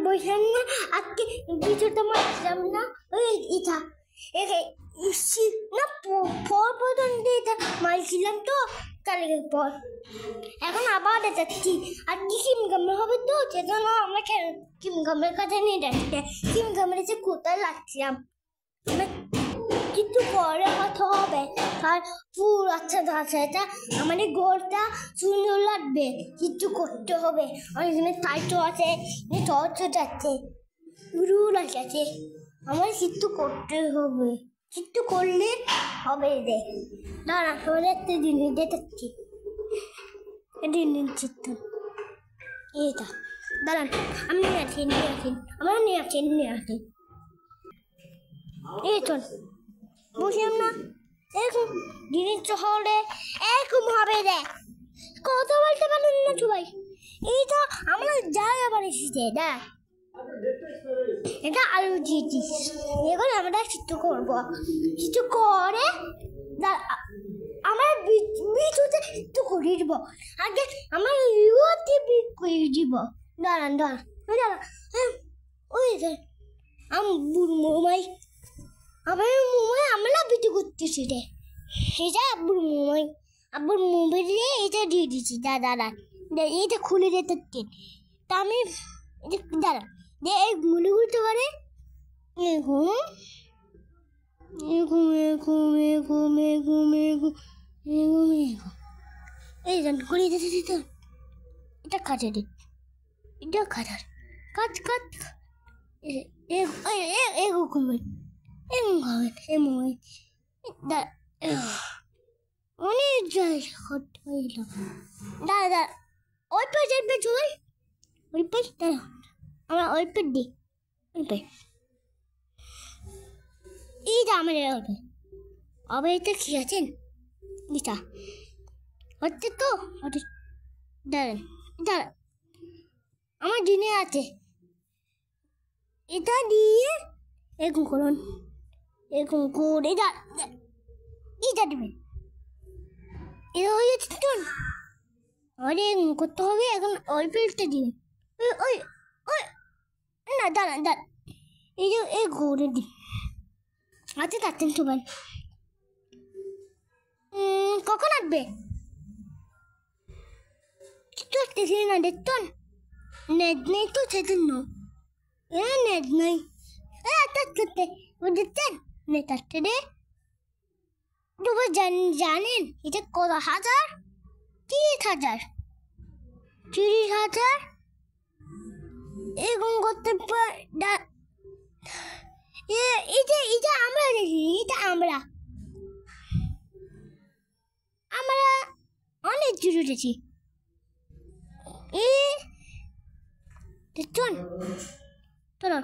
বললাম না আজকে কিছুটা মারছিলাম না ওই এটা না পর পর্যন্ত এটা মারছিলাম তো কালকের পর এখন আবার যাচ্ছি আর কি কিমগামের হবে তো সেজন্য আমরা কিমগামের কাছে নিয়ে যাচ্ছি কিমগামের যে কোথায় লাগছিলাম কিন্তু পরে কথা হবে আর পুরো আচ্ছা এটা আমাদের ঘরটা সুন্দর লাগবে কিছু করতে হবে আর এখানে টাইটো আছে টর্চ যাচ্ছে রুল আছে আমার কিছু করতে হবে কিছু করলে হবে দেখ দাঁড়া তোমাদের একটা জিনিস দেখাচ্ছি দিন চিত্র এটা দাঁড়ান আমি নিয়ে আসি আমার নিয়ে আসি এই চল বুঝলাম না এরকম দিনের শহরে এরকম হবে দেখ কথা বলতে পারেন না সবাই এইটা আমরা জায়গা বানিয়েছি দেখ এটা আলু দিয়েছি এবার আমরা কিছু করবো কিছু করে আমার বিচুতে একটু করিয়ে দিব আগে আমার ইউতে করিয়ে দিব দাঁড়ান হ্যাঁ ওই মোমাই আমরা বিচু করতেছি রে এটা আব্বুর মোবাইল দিয়ে এটা দিয়ে দিচ্ছি দাঁড়া এইটা খুলে দিতে তা আমি দাঁড়া যে এই গুলি উঠতে পারে এই করে দিতে এটা কাজে দিত এটা কাটার কাজ অনেক জায়গা করতে পারলাম দাদা ওই পে যাইবে চল ওই পে দাঁড়া আমরা ওই পে দিই ওই পে এইটা আমাদের হবে আবার এটা কি আছেন এটা হচ্ছে তো দাঁড়া আমার দিনে আছে এটা দিয়ে এরকম করুন এরকম করে এটা দেবেন এটা হয়ে যাচ্ছে তো আরে করতে হবে এখন ওই পেলতে দিন ওই না দাঁড়া এই যে এই ঘুরে দিন আচ্ছা তাড়াতাড়ি সবাই কখন আসবে কিছু আসতেছি না দেখুন নেট নেই তো সেজন্য নেট নেই আসতে বুঝছেন নেট আসতে রে জানেন এটা কত 30,000 এরকম করতে এটা আমরা দেখি এটা আমরা অনেক জুড়ে উঠেছি দেখুন চলো